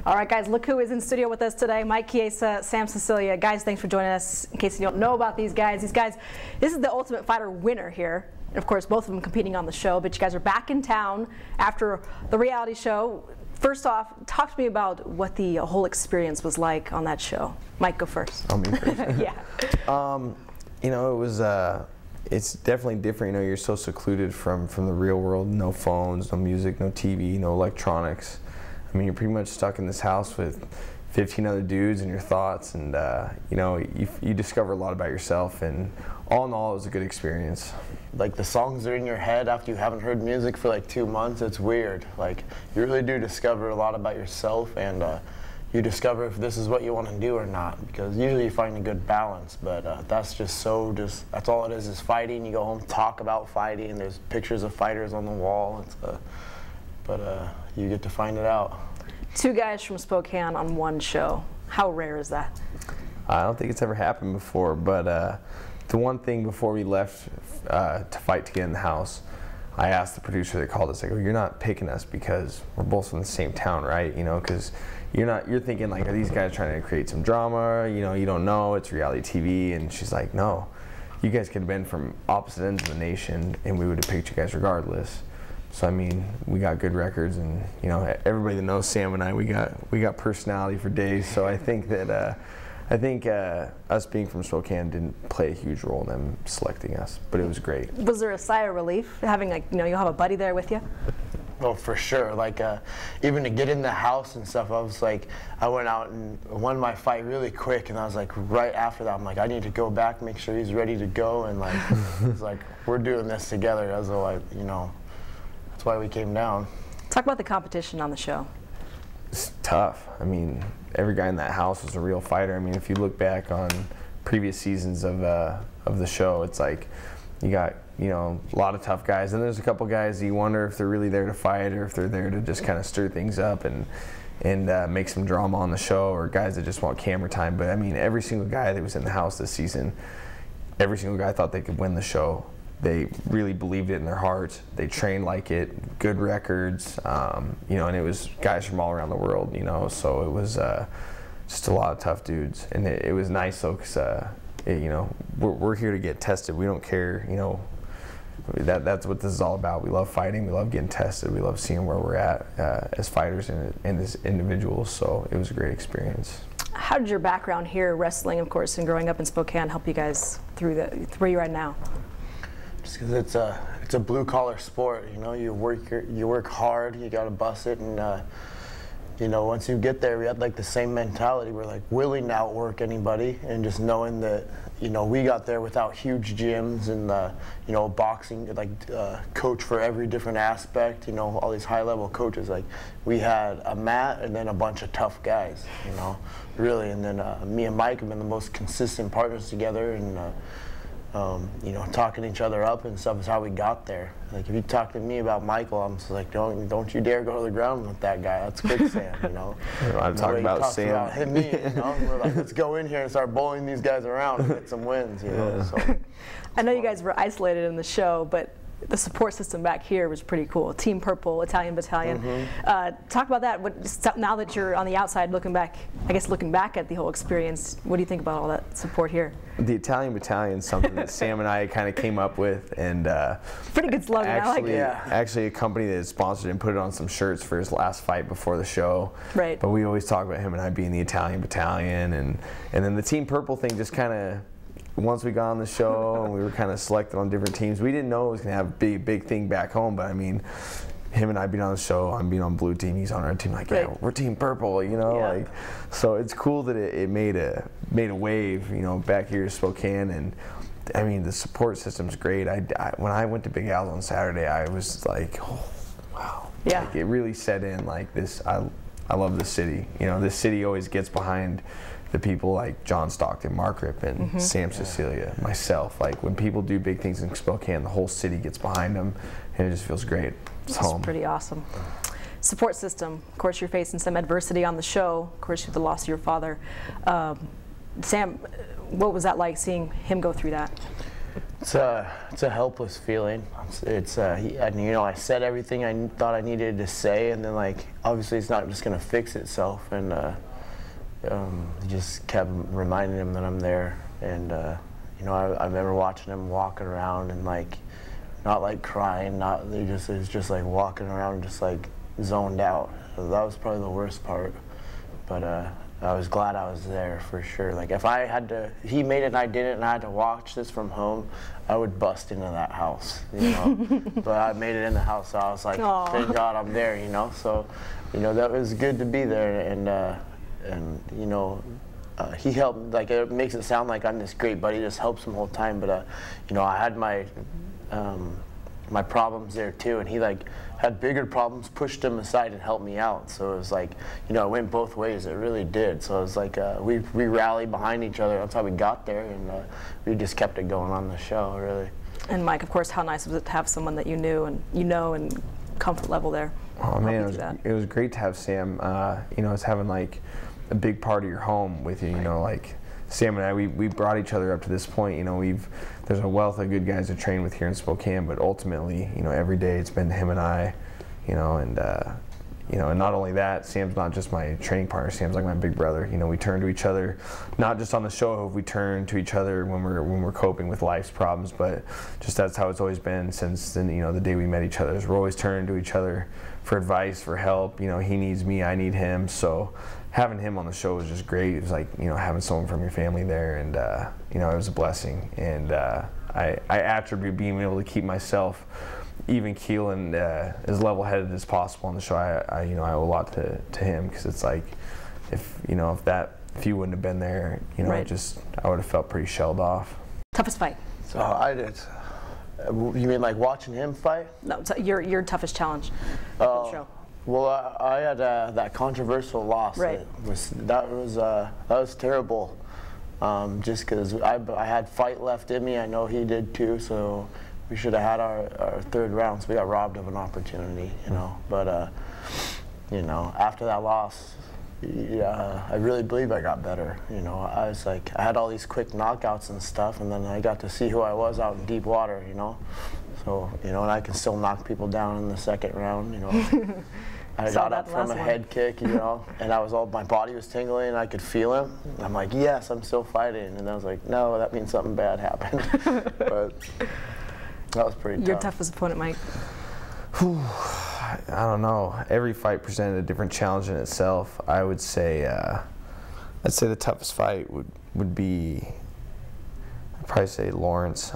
All right, guys, look who is in studio with us today. Mike Chiesa, Sam Sicilia. Guys, thanks for joining us. In case you don't know about these guys, this is the Ultimate Fighter winner here. And of course, both of them competing on the show, but you guys are back in town after the reality show. First off, talk to me about what the whole experience was like on that show. Mike, go first. Oh, me first? Yeah. You know, it was, it's definitely different. You know, you're so secluded from the real world. No phones, no music, no TV, no electronics. I mean, you're pretty much stuck in this house with 15 other dudes and your thoughts, and you know, you discover a lot about yourself, and all in all, it was a good experience. Like, the songs are in your head after you haven't heard music for like 2 months. It's weird. Like, you really do discover a lot about yourself, and you discover if this is what you want to do or not, because usually you find a good balance, but that's just that's all it is fighting. You go home, talk about fighting, and there's pictures of fighters on the wall. But you get to find it out. 2 guys from Spokane on one show. How rare is that? I don't think it's ever happened before, but the one thing before we left to fight to get in the house, I asked the producer that called us, I go, you're not picking us because we're both from the same town, right? You know, because you're thinking like, are these guys trying to create some drama? You know, you don't know, it's reality TV. And she's like, no, you guys could have been from opposite ends of the nation and we would have picked you guys regardless. So I mean, we got good records, and you know, everybody that knows Sam and I, we got personality for days. So I think that us being from Spokane didn't play a huge role in them selecting us, but it was great. Was there a sigh of relief having, like, you know, you'll have a buddy there with you? Well, for sure. Like, even to get in the house and stuff, I was like, I went out and won my fight really quick, and I was like, right after that, I'm like, I need to go back, make sure he's ready to go, and like, it's like, we're doing this together. That's why, you know, that's why we came down. Talk about the competition on the show. It's tough. I mean, every guy in that house was a real fighter. I mean, if you look back on previous seasons of the show, it's like you got, you know, a lot of tough guys, and there's a couple guys that you wonder if they're really there to fight or if they're there to just kind of stir things up and make some drama on the show, or guys that just want camera time. But I mean, every single guy that was in the house this season, every single guy thought they could win the show. They really believed it in their heart. They trained like it, good records, you know, and it was guys from all around the world, you know, so it was just a lot of tough dudes. And it was nice though, because, you know, we're here to get tested. We don't care, you know, that's what this is all about. We love fighting, we love getting tested, we love seeing where we're at as fighters and as individuals, so it was a great experience. How did your background here, wrestling, of course, and growing up in Spokane, help you guys through where you're at now? Because it's a blue collar sport, you know. You work hard, you gotta bust it, and you know, once you get there, we had like the same mentality. We're like willing to outwork anybody, and just knowing that, you know, we got there without huge gyms and you know, boxing, like coach for every different aspect, you know, all these high level coaches. Like, we had a mat and then a bunch of tough guys, you know, really. And then me and Mike have been the most consistent partners together, and you know, talking each other up and stuff is how we got there. Like, if you talk to me about Michael, I'm just like, don't you dare go to the ground with that guy. That's quicksand, you know. I'm talking about Sam. About him, me, you know. We're like, let's go in here and start bowling these guys around and get some wins, you know. So, I know you guys were isolated in the show, but the support system back here was pretty cool. Team Purple, Italian Battalion. Talk about that. Now that you're on the outside looking back, I guess looking back at the whole experience, what do you think about all that support here? The Italian Battalion is something that Sam and I kind of came up with, and pretty good slogan. Actually, I like it. Yeah. Actually, a company that sponsored and put it on some shirts for his last fight before the show. Right. But we always talk about him and I being the Italian Battalion, and then the Team Purple thing just kind of, once we got on the show and we were kind of selected on different teams, we didn't know it was going to have a big thing back home, but I mean, him and I being on the show, I'm being on blue team, he's on our team, like, yeah, we're Team Purple, you know, like, so it's cool that it made a wave, you know, back here in Spokane. And I mean, the support system's great. When I went to Big Al's on Saturday, I was like, oh, wow. Yeah. Like, it really set in, like, this, I love this city. You know, this city always gets behind the people like John Stockton, Mark Rippon, Sam Cecilia, myself. Like, when people do big things in Spokane, the whole city gets behind them, and it just feels great. It's home. Pretty awesome. Support system. Of course, you're facing some adversity on the show. Of course, you the loss of your father. Sam, what was that like, seeing him go through that? It's a helpless feeling. I said everything I thought I needed to say, and then like obviously it's not just gonna fix itself, and just kept reminding him that I'm there, and I remember watching him walking around and like not like crying, it was just like walking around just like zoned out. So that was probably the worst part, but I was glad I was there for sure. Like if he made it and I didn't, and I had to watch this from home, I would bust into that house, But I made it in the house, so I was like, Aww. Thank God I'm there, So, that was good to be there, and he helped. Like it makes it sound like I'm this great buddy, just helps him the whole time. But I had my problems there too, and he like had bigger problems, pushed them aside and helped me out. So it was like, it went both ways. It really did. So it was like we rallied behind each other. That's how we got there, and we just kept it going on the show, really. And Mike, of course, how nice was it to have someone that you knew and comfort level there? Oh man, it was great to have Sam. It's having like a big part of your home with you. Like Sam and I, we brought each other up to this point. There's a wealth of good guys to train with here in Spokane, but ultimately, every day it's been him and I, and not only that, Sam's not just my training partner. Sam's like my big brother. We turn to each other, not just on the show. We turn to each other when we're coping with life's problems, but just that's how it's always been since the day we met each other. We're always turning to each other for advice, for help. He needs me, I need him. So having him on the show was just great. It was like having someone from your family there, and it was a blessing. And I attribute being able to keep myself even keel and as level-headed as possible on the show. I owe a lot to him, because it's like if you wouldn't have been there, right. I would have felt pretty shelled off. Toughest fight? So I did. You mean like watching him fight? No, your toughest challenge for the show. Well, I had that controversial loss. Right. That was terrible. Just because I had fight left in me. I know he did too. So we should have had our third round. So we got robbed of an opportunity, But after that loss, I really believe I got better. I was like, I had all these quick knockouts and stuff, and then I got to see who I was out in deep water. So and I can still knock people down in the second round. I got up from a head kick, and my body was tingling, and I could feel him. I'm like, yes, I'm still fighting. And I was like, no, that means something bad happened. But that was pretty tough. Your toughest opponent, Mike? I don't know. Every fight presented a different challenge in itself. I would say, the toughest fight would be, I'd probably say Lawrence.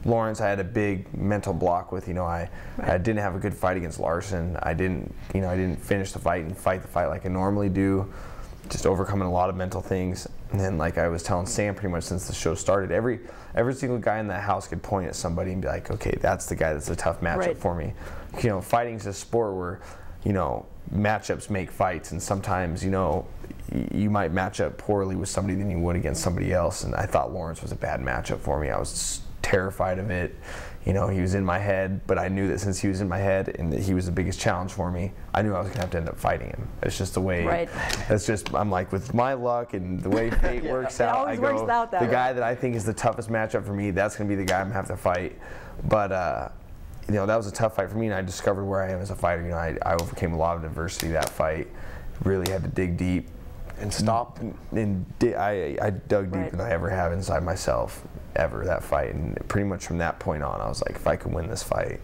Lawrence, I had a big mental block with. I didn't have a good fight against Larson. I didn't finish the fight and fight the fight like I normally do. Just overcoming a lot of mental things. And then, like I was telling Sam, pretty much since the show started, every single guy in that house could point at somebody and be like, okay, that's the guy that's a tough matchup right. for me. Fighting's a sport where, matchups make fights, and sometimes, you might match up poorly with somebody than you would against somebody else. And I thought Lawrence was a bad matchup for me. I was terrified of it. He was in my head, but I knew that since he was in my head and that he was the biggest challenge for me, I knew I was going to have to end up fighting him. It's just the way, right. I'm like, with my luck and the way fate works out, I go, the guy that I think is the toughest matchup for me, that's going to be the guy I'm going to have to fight. But, that was a tough fight for me, and I discovered where I am as a fighter. I overcame a lot of adversity that fight, really had to dig deep. And stopped. And I dug deeper right. than I ever have inside myself, ever, that fight. And pretty much from that point on, I was like, if I can win this fight,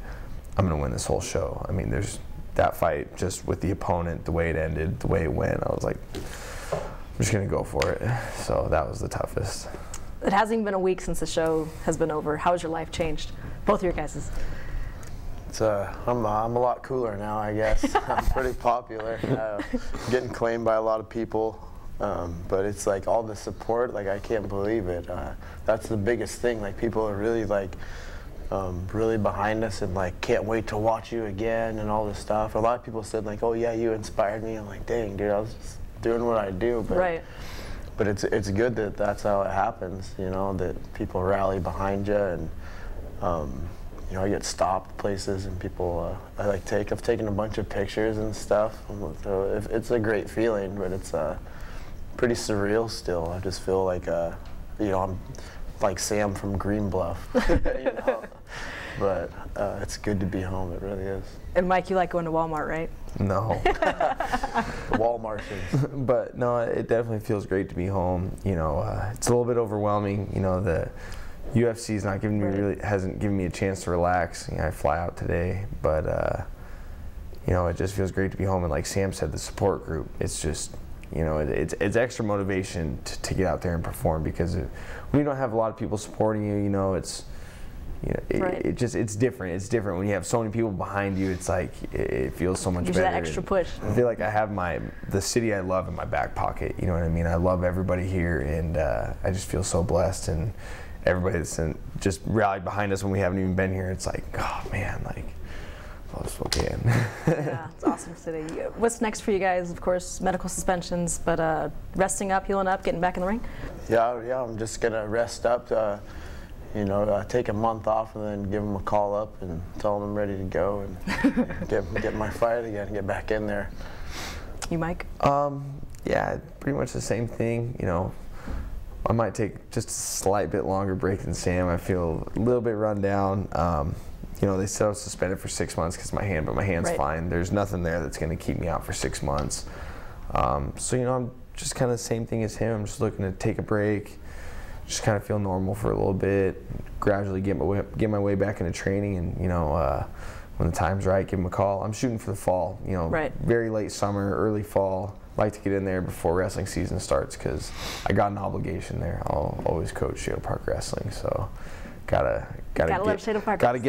I'm going to win this whole show. I mean, there's that fight, just with the opponent, the way it ended, the way it went, I was like, I'm just going to go for it. So that was the toughest. It hasn't even been a week since the show has been over. How has your life changed? Both of your guys's. I'm a lot cooler now, I guess. I'm pretty popular. Getting claimed by a lot of people. But it's like all the support, like I can't believe it. That's the biggest thing. Like people are really really behind us and like can't wait to watch you again and all this stuff. A lot of people said like, oh yeah, you inspired me. I'm like, dang, dude, I was just doing what I do. But, right. But it's good that that's how it happens. That people rally behind you, and I get stopped places and people, I've taken a bunch of pictures and stuff. So it's a great feeling, but it's pretty surreal still. I just feel like, I'm like Sam from Green Bluff, you know. But it's good to be home. It really is. And Mike, you like going to Walmart, right? No. Walmart things. But no, it definitely feels great to be home. You know, it's a little bit overwhelming. You know, the UFC's not giving me hasn't given me a chance to relax. You know, I fly out today, but you know, it just feels great to be home. And like Sam said, the support group, it's just, you know, it's extra motivation to get out there and perform, because when you don't have a lot of people supporting you, you know, it's, you know, it's different. It's different when you have so many people behind you. It's like it feels so much better. That extra push. I feel like I have the city I love in my back pocket. You know what I mean? I love everybody here, and I just feel so blessed. And everybody that's just rallied behind us when we haven't even been here. It's like, oh man, like, love Spokane. Yeah, it's an awesome city. What's next for you guys? Of course, medical suspensions, but resting up, healing up, getting back in the ring? Yeah, I'm just gonna rest up. You know, take a month off and then give them a call up and tell them I'm ready to go and get my fight again, get back in there. You, Mike? Yeah, pretty much the same thing. You know, I might take just a slight bit longer break than Sam. I feel a little bit run down. You know, they said I was suspended for 6 months because of my hand, but my hand's fine. There's nothing there that's going to keep me out for 6 months. So, you know, I'm just kind of the same thing as him. I'm just looking to take a break, just kind of feel normal for a little bit, gradually get my way back into training, and, you know, when the time's right, give him a call. I'm shooting for the fall, you know, very late summer, early fall. Like to get in there before wrestling season starts, because I got an obligation there. I'll always coach Shado Park Wrestling, so gotta get a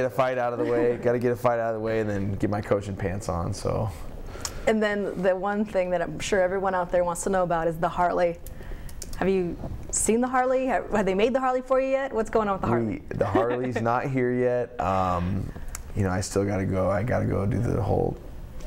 fight out of the way. Gotta get a fight out of the way, and then get my coaching pants on. So. And then the one thing that I'm sure everyone out there wants to know about is the Harley. Have you seen the Harley? Have they made the Harley for you yet? What's going on with the Harley? The Harley's not here yet. You know, I still gotta go. I gotta go do the whole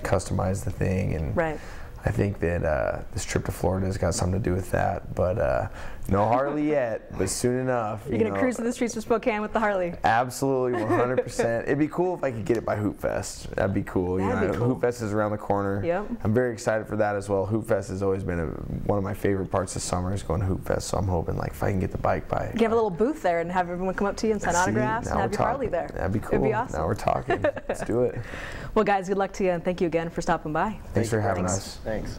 customize the thing, and I think that this trip to Florida has got something to do with that, but no Harley yet, but soon enough. You're going to cruise through the streets of Spokane with the Harley? Absolutely, 100%. It'd be cool if I could get it by Hoop Fest. That'd be cool. Hoop Fest is around the corner. Yep. I'm very excited for that as well. Hoop Fest has always been one of my favorite parts of summer, is going to Hoop Fest, so I'm hoping like if I can get the bike by. You have a little booth there and have everyone come up to you and sign autographs and have your Harley there. That'd be cool. It'd be awesome. Now we're talking. Let's do it. Well, guys, good luck to you, and thank you again for stopping by. Thanks for having us. Thanks.